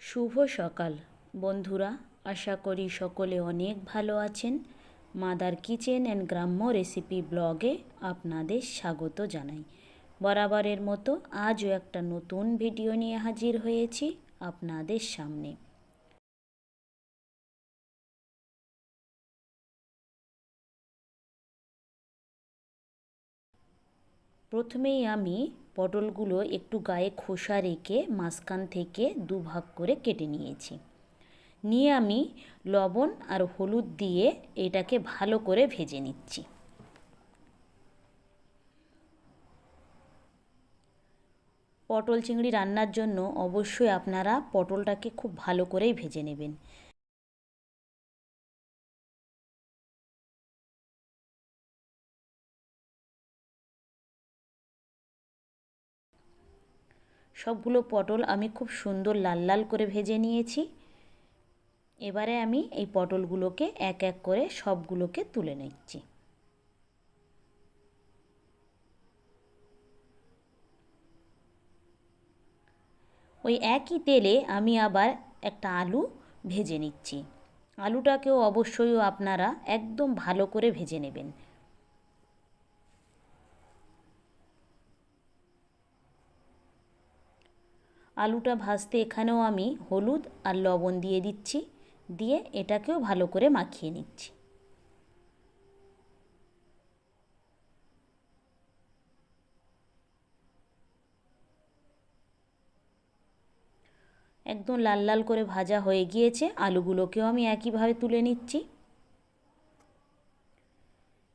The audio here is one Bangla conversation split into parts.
শুভ সকাল বন্ধুরা, আশা করি সকলে অনেক ভালো আছেন। মাদার কিচেন অ্যান্ড গ্রাম্য রেসিপি ব্লগে আপনাদের স্বাগত জানাই। বরাবরের মতো আজও একটা নতুন ভিডিও নিয়ে হাজির হয়েছি আপনাদের সামনে। প্রথমেই আমি পটলগুলো একটু গায়ে খোসা রেখে মাঝখান থেকে দুভাগ করে কেটে নিয়েছি। নিয়ে আমি লবণ আর হলুদ দিয়ে এটাকে ভালো করে ভেজে নিচ্ছি। পটল চিংড়ি রান্নার জন্য অবশ্যই আপনারা পটলটাকে খুব ভালো করেই ভেজে নেবেন। সবগুলো পটল আমি খুব সুন্দর লাল লাল করে ভেজে নিয়েছি। এবারে আমি এই পটলগুলোকে এক এক করে সবগুলোকে তুলে নিচ্ছি। ওই একই তেলে আমি আবার একটা আলু ভেজে নিচ্ছি। আলুটাকেও অবশ্যই আপনারা একদম ভালো করে ভেজে নেবেন। আলুটা ভাজতে এখানেও আমি হলুদ আর লবণ দিয়ে দিচ্ছি, দিয়ে এটাকেও ভালো করে মাখিয়ে নিচ্ছি। একদম লাল লাল করে ভাজা হয়ে গিয়েছে। আলুগুলোকেও আমি একইভাবে তুলে নিচ্ছি।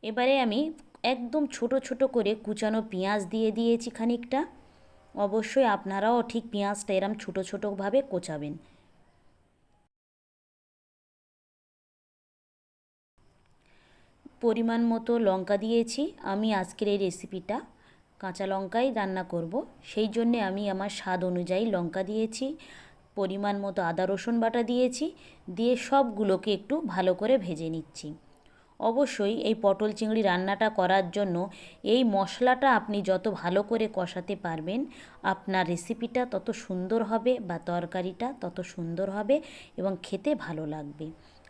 এবারে আমি একদম ছোট ছোট করে কুচানো পেঁয়াজ দিয়ে দিয়েছি খানিকটা। অবশ্যই আপনারাও ঠিক পেঁয়াজটা এরম ছোট ছোটোভাবে কোচাবেন। পরিমাণ মতো লঙ্কা দিয়েছি। আমি আজকের এই রেসিপিটা কাঁচা লঙ্কাই রান্না করব, সেই জন্যে আমি আমার স্বাদ অনুযায়ী লঙ্কা দিয়েছি। পরিমাণ মতো আদা রসুন বাটা দিয়েছি, দিয়ে সবগুলোকে একটু ভালো করে ভেজে নিচ্ছি। অবশ্যই এই পটল চিংড়ি রান্নাটা করার জন্য এই মশলাটা আপনি যত ভালো করে কষাতে পারবেন, আপনার রেসিপিটা তত সুন্দর হবে বা তরকারিটা তত সুন্দর হবে এবং খেতে ভালো লাগবে।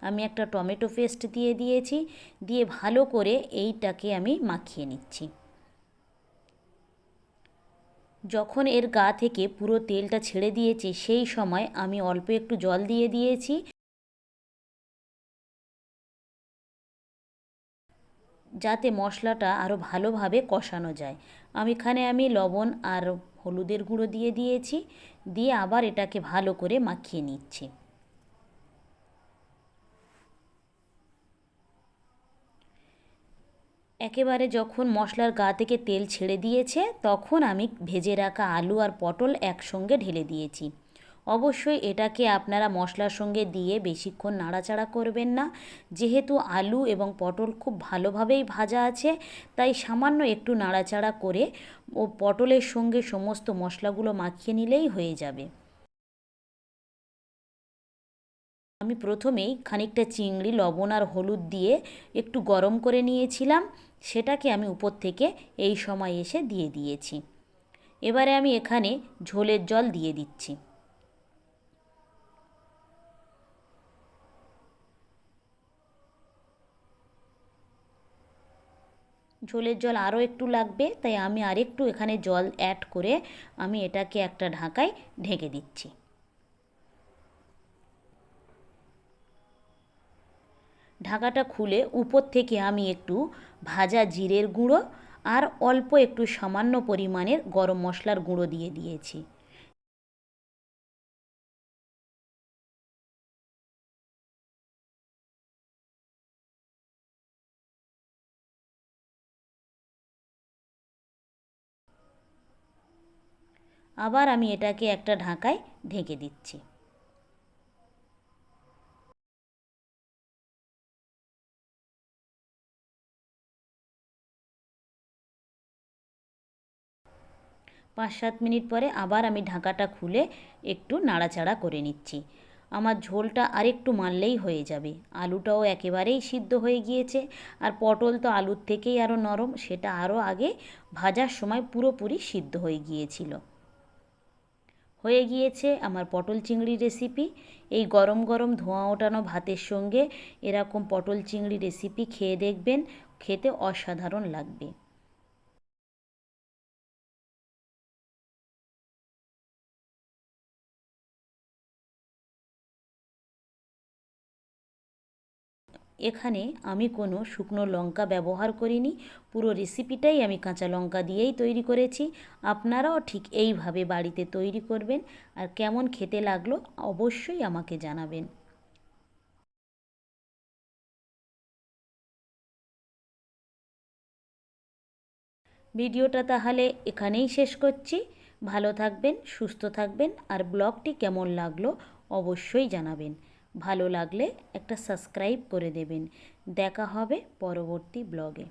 আমি একটা টমেটো পেস্ট দিয়ে দিয়েছি, দিয়ে ভালো করে এইটাকে আমি মাখিয়ে নিচ্ছি। যখন এর গা থেকে পুরো তেলটা ছেড়ে দিয়েছে সেই সময় আমি অল্প একটু জল দিয়ে দিয়েছি, যাতে মশলাটা আরও ভালোভাবে কষানো যায়। আমি লবণ আর হলুদের গুঁড়ো দিয়ে দিয়েছি, দিয়ে আবার এটাকে ভালো করে মাখিয়ে নিচ্ছি। একেবারে যখন মশলার গা থেকে তেল ছেড়ে দিয়েছে তখন আমি ভেজে রাখা আলু আর পটল একসঙ্গে ঢেলে দিয়েছি। অবশ্যই এটাকে আপনারা মশলার সঙ্গে দিয়ে বেশিক্ষণ নাড়াচাড়া করবেন না, যেহেতু আলু এবং পটল খুব ভালোভাবেই ভাজা আছে, তাই সামান্য একটু নাড়াচাড়া করে ও পটলের সঙ্গে সমস্ত মশলাগুলো মাখিয়ে নিলেই হয়ে যাবে। আমি প্রথমেই খানিকটা চিংড়ি লবণ আর হলুদ দিয়ে একটু গরম করে নিয়েছিলাম, সেটাকে আমি উপর থেকে এই সময় এসে দিয়ে দিয়েছি। এবারে আমি এখানে ঝোলের জল দিয়ে দিচ্ছি। ঝোলের জল আরও একটু লাগবে, তাই আমি আরেকটু এখানে জল অ্যাড করে আমি এটাকে একটা ঢাকায় ঢেকে দিচ্ছি। ঢাকাটা খুলে উপর থেকে আমি একটু ভাজা জিরের গুঁড়ো আর অল্প একটু সামান্য পরিমাণের গরম মশলার গুঁড়ো দিয়ে দিয়েছি। আবার আমি এটাকে একটা ঢাকায় ঢেকে দিচ্ছি। 5-7 মিনিট পরে আবার আমি ঢাকাটা খুলে একটু নাড়াচাড়া করে নিচ্ছি। আমার ঝোলটা আরেকটু মারলেই হয়ে যাবে। আলুটাও একেবারেই সিদ্ধ হয়ে গিয়েছে, আর পটল তো আলুর থেকেই আরও নরম, সেটা আরও আগে ভাজার সময় পুরোপুরি সিদ্ধ হয়ে গিয়েছিল। হয়ে গিয়েছে আমার পটল চিংড়ি রেসিপি। এই গরম গরম ধোঁয়া ওঠানো ভাতের সঙ্গে এরকম পটল চিংড়ি রেসিপি খেয়ে দেখবেন, খেতে অসাধারণ লাগবে। এখানে আমি কোনো শুকনো লঙ্কা ব্যবহার করিনি, পুরো রেসিপিটাই আমি কাঁচা লঙ্কা দিয়েই তৈরি করেছি। আপনারাও ঠিক এইভাবে বাড়িতে তৈরি করবেন, আর কেমন খেতে লাগলো অবশ্যই আমাকে জানাবেন। ভিডিওটা তাহলে এখানেই শেষ করছি। ভালো থাকবেন, সুস্থ থাকবেন, আর ব্লগটি কেমন লাগলো অবশ্যই জানাবেন। ভালো লাগলে একটা সাবস্ক্রাইব করে দেবেন। দেখা হবে পরবর্তী ব্লগে।